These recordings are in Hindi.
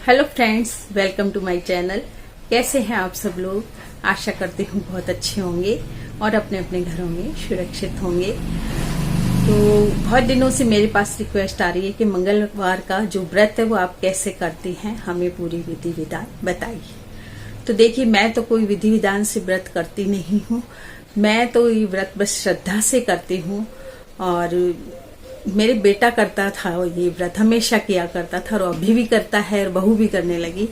Hello friends, welcome to my channel. कैसे हैं आप सब लोग? आशा करती हूँ बहुत अच्छे होंगे और अपने अपने घरों में सुरक्षित होंगे। तो बहुत दिनों से मेरे पास रिक्वेस्ट आ रही है कि मंगलवार का जो व्रत है वो आप कैसे करती हैं, हमें पूरी विधि विधान बताइए। तो देखिए, मैं तो कोई विधि विधान से व्रत करती नहीं हूँ। मैं तो ये व्रत बस श्रद्धा से करती हूँ। और मेरे बेटा करता था, ये व्रत हमेशा किया करता था और अभी भी करता है और बहू भी करने लगी।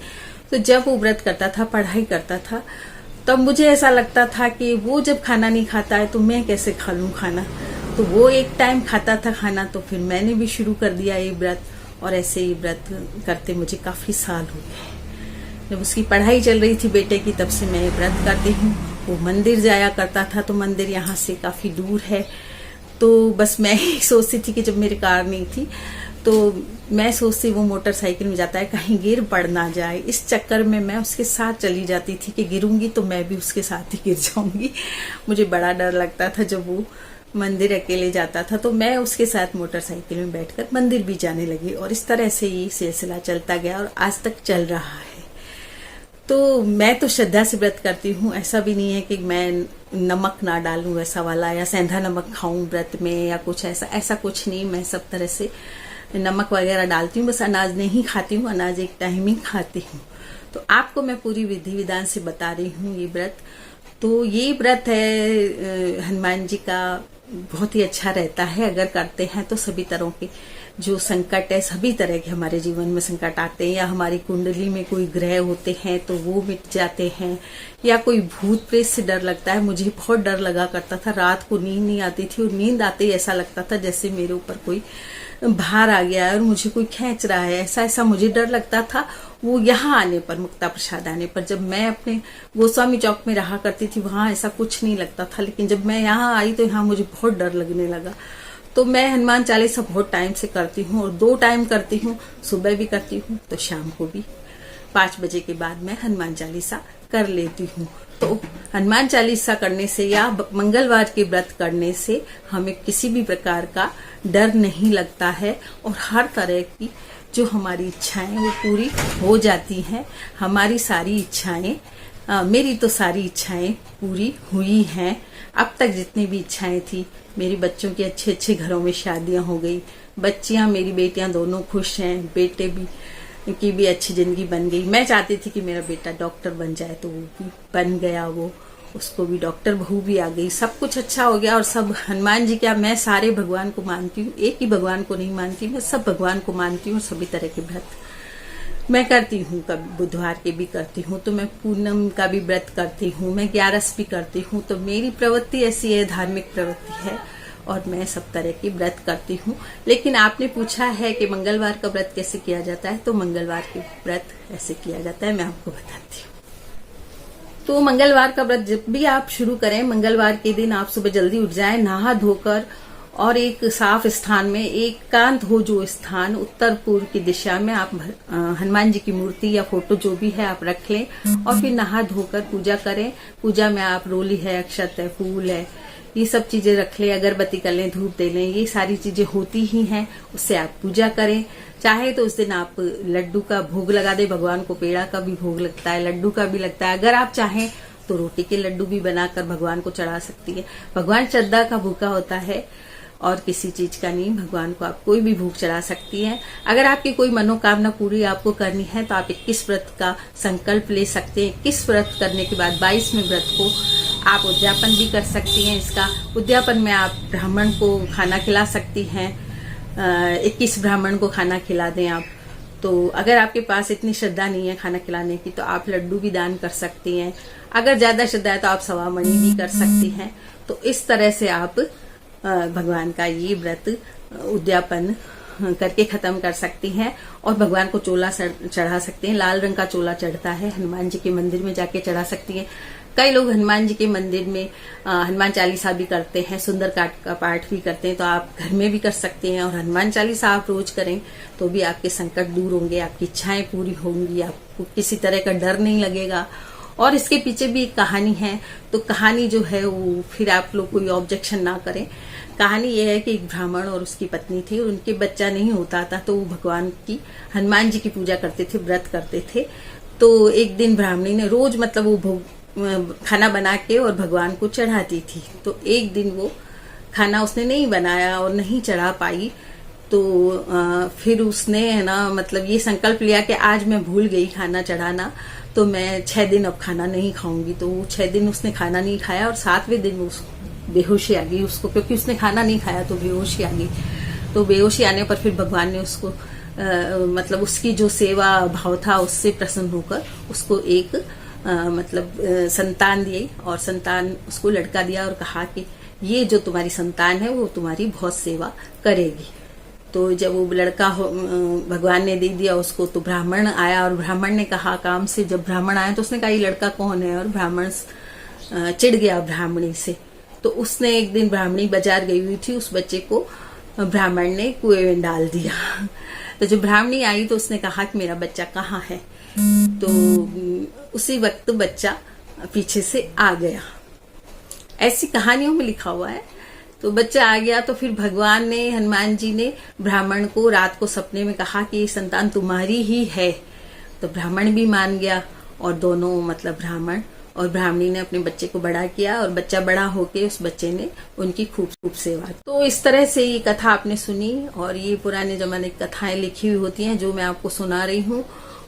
तो जब वो व्रत करता था, पढ़ाई करता था, तब मुझे ऐसा लगता था कि वो जब खाना नहीं खाता है तो मैं कैसे खा लूं खाना। तो वो एक टाइम खाता था खाना, तो फिर मैंने भी शुरू कर दिया ये व्रत। और ऐसे ही व्रत करते मुझे काफी साल हो गए। जब उसकी पढ़ाई चल रही थी बेटे की, तब से मैं ये व्रत करती हूँ। वो मंदिर जाया करता था, तो मंदिर यहाँ से काफी दूर है। तो बस मैं ही सोचती थी कि जब मेरी कार नहीं थी तो मैं सोचती वो मोटरसाइकिल में जाता है, कहीं गिर पड़ ना जाए। इस चक्कर में मैं उसके साथ चली जाती थी कि गिरूंगी तो मैं भी उसके साथ ही गिर जाऊंगी। मुझे बड़ा डर लगता था जब वो मंदिर अकेले जाता था। तो मैं उसके साथ मोटरसाइकिल में बैठकर मंदिर भी जाने लगी और इस तरह से ये सिलसिला चलता गया और आज तक चल रहा है। तो मैं तो श्रद्धा से व्रत करती हूँ। ऐसा भी नहीं है कि मैं नमक ना डालूं वैसा वाला, या सेंधा नमक खाऊं व्रत में, या कुछ ऐसा कुछ नहीं। मैं सब तरह से नमक वगैरह डालती हूँ, बस अनाज नहीं खाती हूँ। अनाज एक टाइम ही खाती हूँ। तो आपको मैं पूरी विधि विधान से बता रही हूँ ये व्रत। तो ये व्रत है हनुमान जी का, बहुत ही अच्छा रहता है अगर करते हैं तो। सभी तरह के जो संकट है, सभी तरह के हमारे जीवन में संकट आते हैं, या हमारी कुंडली में कोई ग्रह होते हैं तो वो मिट जाते हैं, या कोई भूत प्रेत से डर लगता है। मुझे बहुत डर लगा करता था, रात को नींद नहीं आती थी और नींद आते ही ऐसा लगता था जैसे मेरे ऊपर कोई भार आ गया है और मुझे कोई खींच रहा है। ऐसा मुझे डर लगता था। वो यहाँ आने पर, मुक्ता प्रसाद आने पर, जब मैं अपने गोस्वामी चौक में रहा करती थी, वहां ऐसा कुछ नहीं लगता था। लेकिन जब मैं यहाँ आई तो यहाँ मुझे बहुत डर लगने लगा। तो मैं हनुमान चालीसा बहुत टाइम से करती हूँ और 2 टाइम करती हूँ। सुबह भी करती हूँ तो शाम को भी 5 बजे के बाद मैं हनुमान चालीसा कर लेती हूँ। तो हनुमान चालीसा करने से या मंगलवार के व्रत करने से हमें किसी भी प्रकार का डर नहीं लगता है और हर तरह की जो हमारी इच्छाएं वो पूरी हो जाती हैं। हमारी सारी इच्छाएं, मेरी तो सारी इच्छाएं पूरी हुई हैं। अब तक जितनी भी इच्छाएं थी, मेरी बच्चों की अच्छे अच्छे घरों में शादियां हो गई। बच्चियां, मेरी बेटियां दोनों खुश हैं, बेटे भी की भी अच्छी जिंदगी बन गई। मैं चाहती थी कि मेरा बेटा डॉक्टर बन जाए, तो वो भी बन गया। वो उसको भी डॉक्टर बहू भी आ गई। सब कुछ अच्छा हो गया। और सब हनुमान जी क्या, मैं सारे भगवान को मानती हूँ, एक ही भगवान को नहीं मानती। मैं सब भगवान को मानती हूँ। सभी तरह के व्रत मैं करती हूँ। कभी बुधवार के भी करती हूँ, तो मैं पूनम का भी व्रत करती हूँ, मैं 11 भी करती हूँ। तो मेरी प्रवृत्ति ऐसी है, धार्मिक प्रवृत्ति है और मैं सब तरह की व्रत करती हूँ। लेकिन आपने पूछा है कि मंगलवार का व्रत कैसे किया जाता है, तो मंगलवार के व्रत ऐसे किया जाता है, मैं आपको बताती हूँ। तो मंगलवार का व्रत जब भी आप शुरू करें, मंगलवार के दिन आप सुबह जल्दी उठ जाएं, नहा धोकर, और एक साफ स्थान में, एकांत हो जो स्थान, उत्तर पूर्व की दिशा में आप हनुमान जी की मूर्ति या फोटो जो भी है आप रख लें और फिर नहा धोकर पूजा करें। पूजा में आप रोली है, अक्षत है, फूल है, ये सब चीजें रख लें, अगरबत्ती कर लें, धूप दे लें। ये सारी चीजें होती ही हैं, उससे आप पूजा करें। चाहे तो उस दिन आप लड्डू का भोग लगा दें भगवान को। पेड़ा का भी भोग लगता है, लड्डू का भी लगता है। अगर आप चाहें तो रोटी के लड्डू भी बनाकर भगवान को चढ़ा सकती है। भगवान श्रद्धा का भूखा होता है और किसी चीज का नहीं। भगवान को आप कोई भी भूख चढ़ा सकती हैं। अगर आपकी कोई मनोकामना पूरी आपको करनी है तो आप 21 व्रत का संकल्प ले सकते हैं। 21 व्रत करने के बाद 22वें व्रत को आप उद्यापन भी कर सकती हैं। इसका उद्यापन में आप ब्राह्मण को खाना खिला सकती हैं। 21 ब्राह्मण को खाना खिला दें आप। तो अगर आपके पास इतनी श्रद्धा नहीं है खाना खिलाने की, तो आप लड्डू भी दान कर सकती हैं। अगर ज्यादा श्रद्धा है तो आप सवा मणि भी कर सकती हैं। तो इस तरह से आप भगवान का ये व्रत उद्यापन करके खत्म कर सकती हैं और भगवान को चोला चढ़ा सकते हैं। लाल रंग का चोला चढ़ता है, हनुमान जी के मंदिर में जाके चढ़ा सकती हैं। कई लोग हनुमान जी के मंदिर में हनुमान चालीसा भी करते हैं, सुंदरकांड का पाठ भी करते हैं। तो आप घर में भी कर सकते हैं और हनुमान चालीसा आप रोज करें तो भी आपके संकट दूर होंगे, आपकी इच्छाएं पूरी होंगी, आपको किसी तरह का डर नहीं लगेगा। और इसके पीछे भी एक कहानी है। तो कहानी जो है वो फिर आप लोग कोई ऑब्जेक्शन ना करें कहानी यह है कि एक ब्राह्मण और उसकी पत्नी थी, उनके बच्चा नहीं होता था, तो वो भगवान की, हनुमान जी की पूजा करते थे, व्रत करते थे। तो एक दिन ब्राह्मणी ने रोज मतलब वो खाना बना के और भगवान को चढ़ाती थी। तो एक दिन वो खाना उसने नहीं बनाया और नहीं चढ़ा पाई, तो फिर उसने है ना मतलब ये संकल्प लिया कि आज मैं भूल गई खाना चढ़ाना, तो मैं 6 दिन अब खाना नहीं खाऊंगी। तो 6 दिन उसने खाना नहीं खाया और 7वें दिन वो बेहोशी आ गई उसको, क्योंकि उसने खाना नहीं खाया तो बेहोशी आ गई। तो बेहोशी आने पर फिर भगवान ने उसको मतलब उसकी जो सेवा भाव था उससे प्रसन्न होकर उसको एक संतान दी, और संतान उसको लड़का दिया और कहा कि ये जो तुम्हारी संतान है वो तुम्हारी बहुत सेवा करेगी। तो जब वो लड़का भगवान ने दे दिया उसको, तो ब्राह्मण आया और ब्राह्मण ने कहा काम से, जब ब्राह्मण आया तो उसने कहा ये लड़का कौन है, और ब्राह्मण चिढ़ गया ब्राह्मणी से। तो उसने एक दिन, ब्राह्मणी बाजार गई हुई थी, उस बच्चे को ब्राह्मण ने कुएं में डाल दिया। तो जब ब्राह्मणी आई तो उसने कहा कि मेरा बच्चा कहाँ है, तो उसी वक्त बच्चा पीछे से आ गया। ऐसी कहानियों में लिखा हुआ है। तो बच्चा आ गया तो फिर भगवान ने, हनुमान जी ने ब्राह्मण को रात को सपने में कहा कि ये संतान तुम्हारी ही है। तो ब्राह्मण भी मान गया और दोनों मतलब ब्राह्मण और ब्राह्मणी ने अपने बच्चे को बड़ा किया, और बच्चा बड़ा होके उस बच्चे ने उनकी खूब खूब सेवा। तो इस तरह से ये कथा आपने सुनी, और ये पुराने जमाने की कथाएं लिखी हुई होती हैं जो मैं आपको सुना रही हूँ।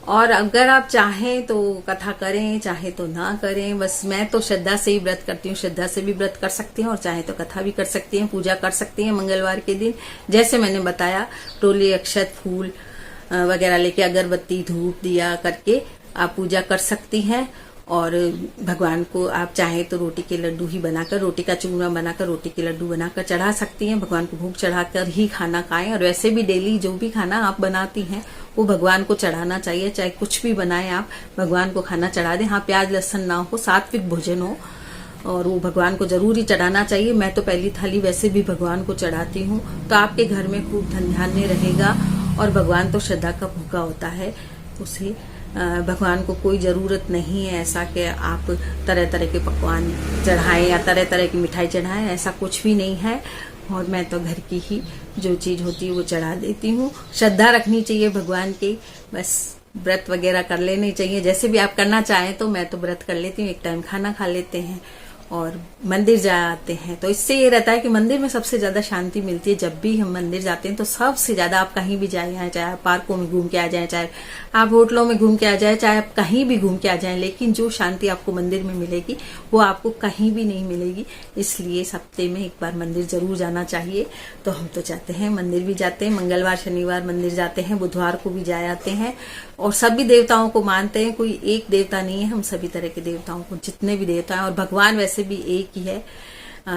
और अगर आप चाहें तो कथा करें, चाहे तो ना करें। बस मैं तो श्रद्धा से ही व्रत करती हूँ, श्रद्धा से भी व्रत कर सकती हैं, और चाहे तो कथा भी कर सकती हैं, पूजा कर सकती हैं मंगलवार के दिन। जैसे मैंने बताया, टोले, अक्षत, फूल वगैरह लेके अगरबत्ती, धूप, दिया करके आप पूजा कर सकती हैं। और भगवान को आप चाहें तो रोटी के लड्डू ही बनाकर, रोटी का चूरमा बनाकर रोटी के लड्डू बनाकर चढ़ा सकती हैं। भगवान को भोग चढ़ाकर ही खाना खाएं। और वैसे भी डेली जो भी खाना आप बनाती हैं वो भगवान को चढ़ाना चाहिए। चाहे कुछ भी बनाएं आप, भगवान को खाना चढ़ा दें। हाँ, प्याज लहसुन ना हो, सात्विक भोजन हो, और वो भगवान को जरूर ही चढ़ाना चाहिए। मैं तो पहली थाली वैसे भी भगवान को चढ़ाती हूँ। तो आपके घर में खूब धन धान्य रहेगा। और भगवान तो श्रद्धा का भूखा होता है, उसे भगवान को कोई जरूरत नहीं है ऐसा कि आप तरह तरह के पकवान चढ़ाएं या तरह तरह की मिठाई चढ़ाएं, ऐसा कुछ भी नहीं है। और मैं तो घर की ही जो चीज होती है वो चढ़ा देती हूँ। श्रद्धा रखनी चाहिए भगवान की, बस व्रत वगैरह कर लेने चाहिए। जैसे भी आप करना चाहें, तो मैं तो व्रत कर लेती हूँ, एक टाइम खाना खा लेते हैं और मंदिर जा आते हैं। तो इससे ये रहता है कि मंदिर में सबसे ज्यादा शांति मिलती है। जब भी हम मंदिर जाते हैं तो सबसे ज्यादा, आप कहीं भी जाए, चाहे आप पार्कों में घूम के आ जाएं, चाहे आप होटलों में घूम के आ जाएं, चाहे आप कहीं भी घूम के आ जाएं, लेकिन जो शांति आपको मंदिर में मिलेगी वो आपको कहीं भी नहीं मिलेगी। इसलिए हफ्ते में एक बार मंदिर जरूर जाना चाहिए। तो हम तो जाते हैं, मंदिर भी जाते हैं, मंगलवार शनिवार मंदिर जाते हैं, बुधवार को भी जाए आते हैं। और सभी देवताओं को मानते हैं, कोई एक देवता नहीं है, हम सभी तरह के देवताओं को, जितने भी देवता हैं, और भगवान वैसे भी एक ही है।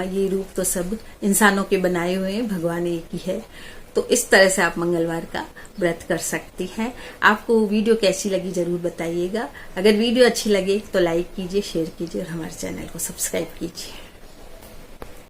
ये रूप तो सब इंसानों के बनाए हुए हैं, भगवान एक ही है। तो इस तरह से आप मंगलवार का व्रत कर सकती हैं। आपको वीडियो कैसी लगी जरूर बताइएगा। अगर वीडियो अच्छी लगे तो लाइक कीजिए, शेयर कीजिए और हमारे चैनल को सब्सक्राइब कीजिए।